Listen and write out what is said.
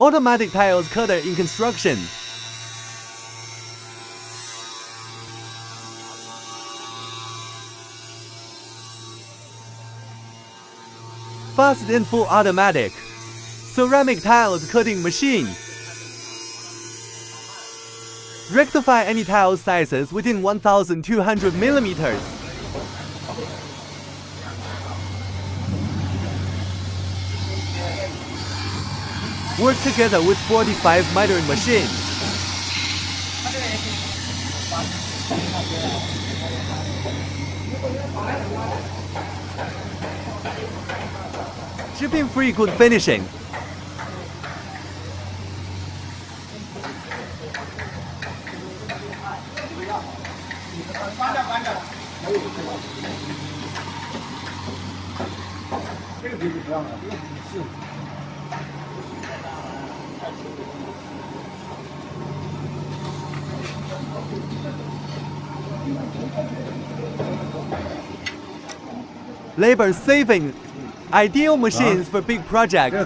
Automatic tiles cutter in construction. Fast and full automatic. Ceramic tiles cutting machine. Rectify any tile sizes within 1,200 millimeters. Work together with 45 miter machine. Shipping-free good finishing. Labor saving. Ideal machines for big projects.